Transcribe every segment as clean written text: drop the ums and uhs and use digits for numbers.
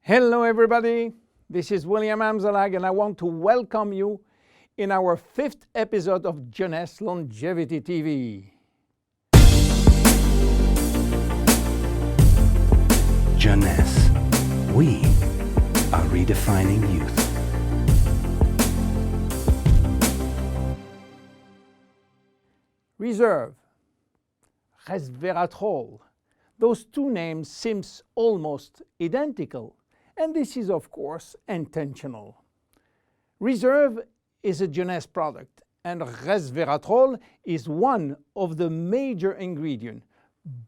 Hello everybody, this is William Amzalag and I want to welcome you in our 5th episode of Jeunesse Longevity TV. Jeunesse, we are redefining youth. Reserve, resveratrol. Those two names seem almost identical, and this is of course intentional. Reserve is a Jeunesse product, and resveratrol is one of the major ingredients,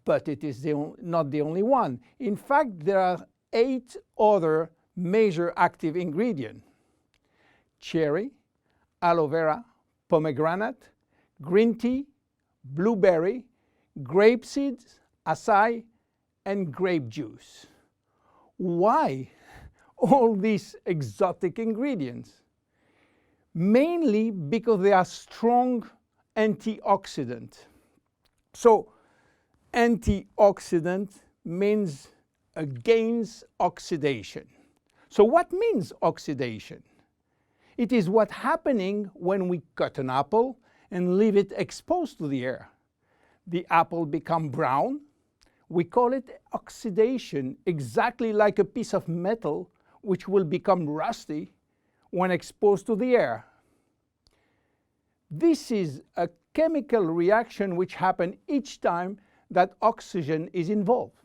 but it is not the only one. In fact, there are 8 other major active ingredients: cherry, aloe vera, pomegranate, green tea, blueberry, grape seeds, acai, and grape juice. Why all these exotic ingredients? Mainly because they are strong antioxidants. So, antioxidant means against oxidation. So what means oxidation? It is what's happening when we cut an apple and leave it exposed to the air. The apple becomes brown. We call it oxidation, exactly like a piece of metal which will become rusty when exposed to the air. This is a chemical reaction which happens each time that oxygen is involved.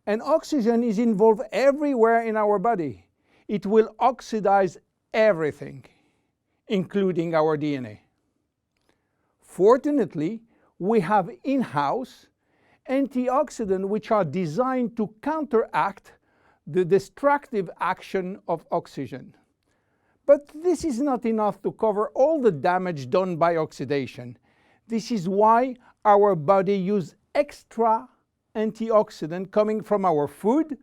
And oxygen is involved everywhere in our body. It will oxidize everything, including our DNA. Fortunately, we have in-house antioxidants which are designed to counteract the destructive action of oxygen. But this is not enough to cover all the damage done by oxidation. This is why our body uses extra antioxidants coming from our food,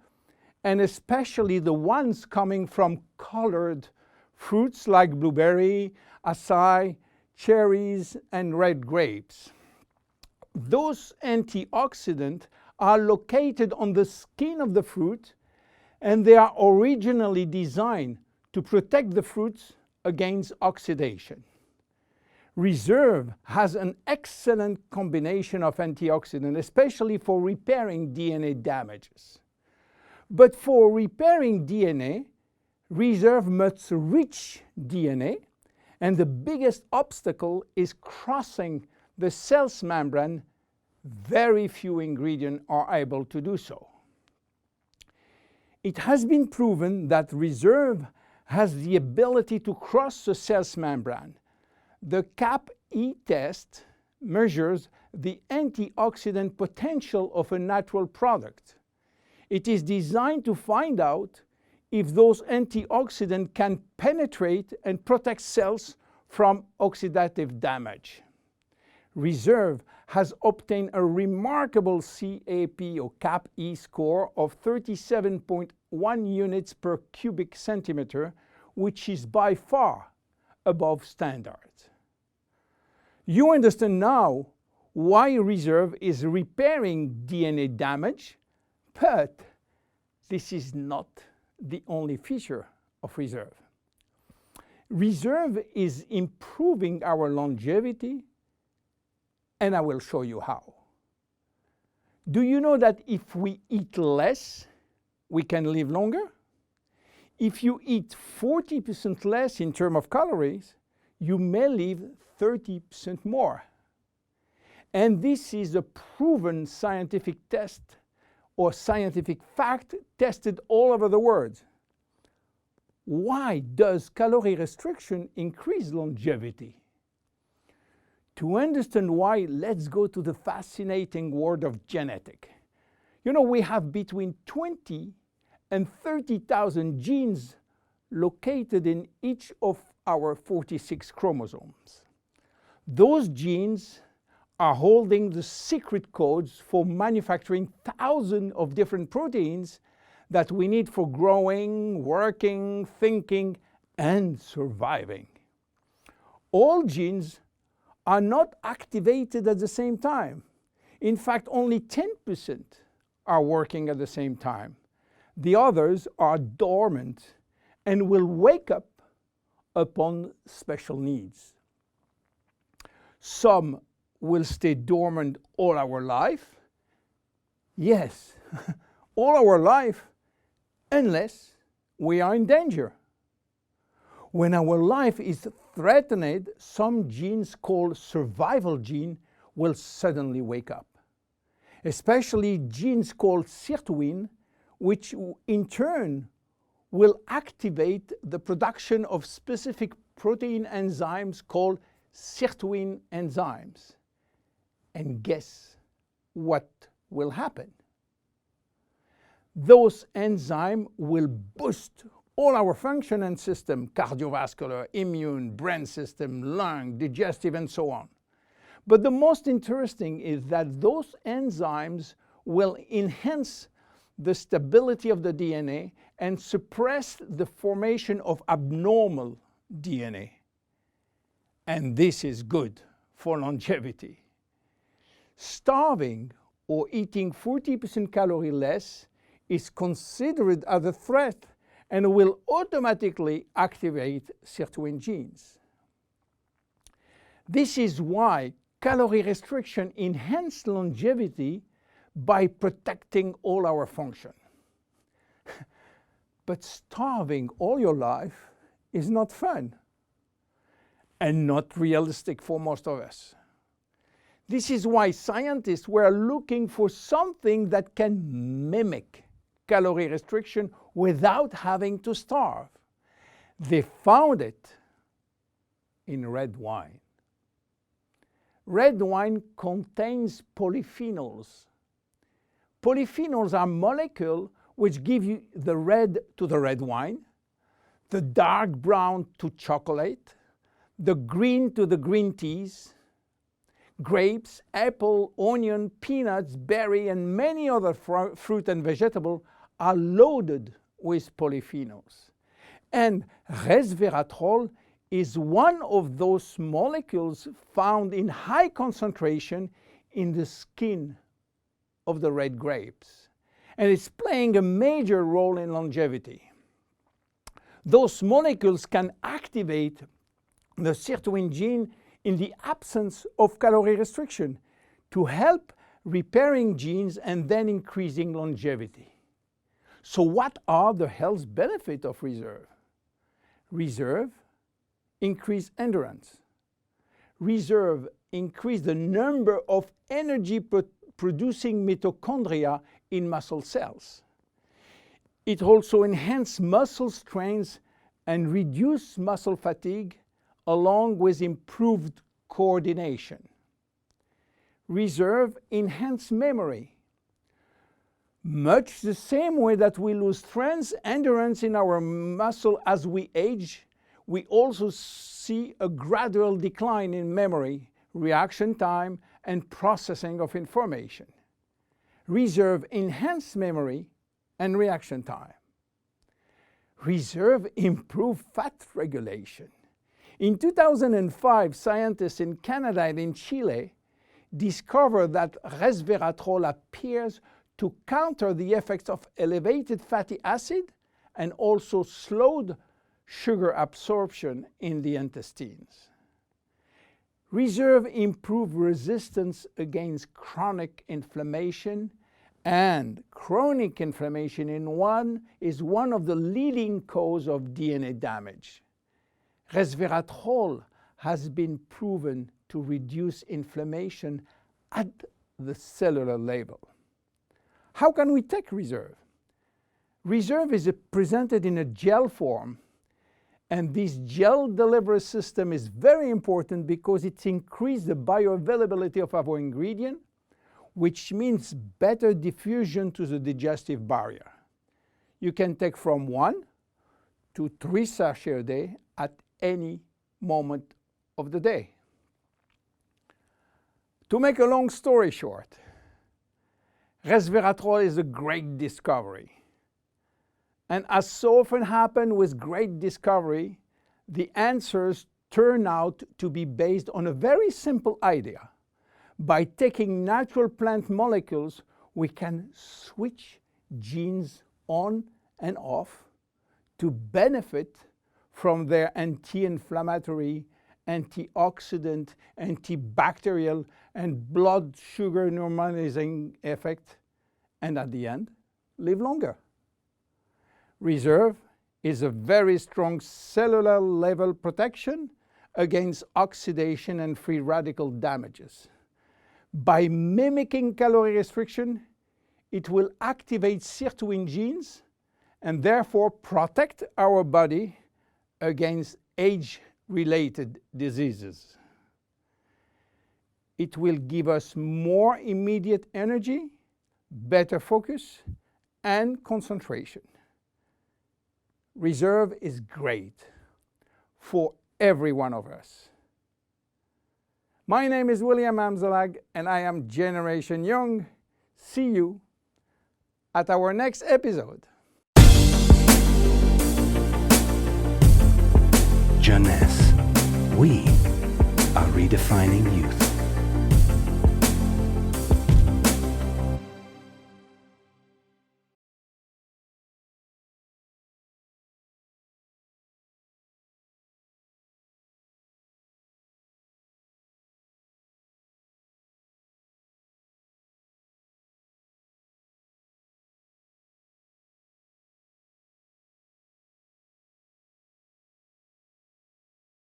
and especially the ones coming from colored fruits like blueberry, acai, cherries, and red grapes. Those antioxidants are located on the skin of the fruit, and they are originally designed to protect the fruits against oxidation. Reserve has an excellent combination of antioxidants, especially for repairing DNA damages. But for repairing DNA, Reserve must reach DNA, and the biggest obstacle is crossing the cell's membrane. Very few ingredients are able to do so. It has been proven that Reserve has the ability to cross the cell's membrane. The CAP-E test measures the antioxidant potential of a natural product. It is designed to find out if those antioxidants can penetrate and protect cells from oxidative damage. Reserve has obtained a remarkable CAP or CAP-E score of 37.1 units per cubic centimeter, which is by far above standards. You understand now why Reserve is repairing DNA damage, but this is not the only feature of Reserve. Reserve is improving our longevity, and I will show you how. Do you know that if we eat less, we can live longer? If you eat 40% less in terms of calories, you may live 30% more. And this is a proven scientific test or scientific fact tested all over the world. Why does calorie restriction increase longevity? To understand why, let's go to the fascinating world of genetics. You know, we have between 20 and 30,000 genes located in each of our 46 chromosomes. Those genes are holding the secret codes for manufacturing thousands of different proteins that we need for growing, working, thinking, and surviving. All genes are not activated at the same time. In fact, only 10% are working at the same time. The others are dormant and will wake up upon special needs. Some will stay dormant all our life. Yes, all our life, unless we are in danger. When our life is threatened, some genes called survival gene will suddenly wake up. Especially genes called sirtuin, which in turn will activate the production of specific protein enzymes called sirtuin enzymes. And guess what will happen? Those enzymes will boost all our function and system, cardiovascular, immune, brain system, lung, digestive, and so on. But the most interesting is that those enzymes will enhance the stability of the DNA and suppress the formation of abnormal DNA. And this is good for longevity. Starving or eating 40% calorie less is considered as a threat and will automatically activate sirtuin genes. This is why calorie restriction enhances longevity by protecting all our function. But starving all your life is not fun and not realistic for most of us. This is why scientists were looking for something that can mimic calorie restriction without having to starve. They found it in red wine. Red wine contains polyphenols. Polyphenols are molecules which give you the red to the red wine, the dark brown to chocolate, the green to the green teas. Grapes, apple, onion, peanuts, berry, and many other fruit and vegetables are loaded with polyphenols. And resveratrol is one of those molecules found in high concentration in the skin of the red grapes. And it's playing a major role in longevity. Those molecules can activate the sirtuin gene in the absence of calorie restriction to help repairing genes and then increasing longevity. So what are the health benefits of reserve? Reserve increase endurance. Reserve increase the number of energy producing mitochondria in muscle cells. It also enhances muscle strength and reduces muscle fatigue along with improved coordination. Reserve enhances memory. Much the same way that we lose strength, endurance in our muscle as we age, we also see a gradual decline in memory, reaction time, and processing of information. Reserve enhances memory and reaction time. Reserve improves fat regulation. In 2005, scientists in Canada and in Chile discovered that resveratrol appears to counter the effects of elevated fatty acid and also slowed sugar absorption in the intestines. Reserve improves resistance against chronic inflammation, and chronic inflammation is one of the leading causes of DNA damage. Resveratrol has been proven to reduce inflammation at the cellular level. How can we take reserve? Reserve is presented in a gel form, and this gel delivery system is very important because it increases the bioavailability of our ingredient, which means better diffusion to the digestive barrier. You can take from 1 to 3 sachets a day at any moment of the day. To make a long story short, resveratrol is a great discovery. And as so often happens with great discovery, the answers turn out to be based on a very simple idea. By taking natural plant molecules, we can switch genes on and off to benefit from their anti-inflammatory, antioxidant, antibacterial, and blood sugar normalizing effect, and at the end, live longer. Reserve is a very strong cellular level protection against oxidation and free radical damages. By mimicking calorie restriction, it will activate sirtuin genes and therefore protect our body against age-related diseases. It will give us more immediate energy, better focus, and concentration. Reserve is great for every one of us. My name is William Amzalag, and I am Generation Young. See you at our next episode. Jeunesse. We are redefining youth.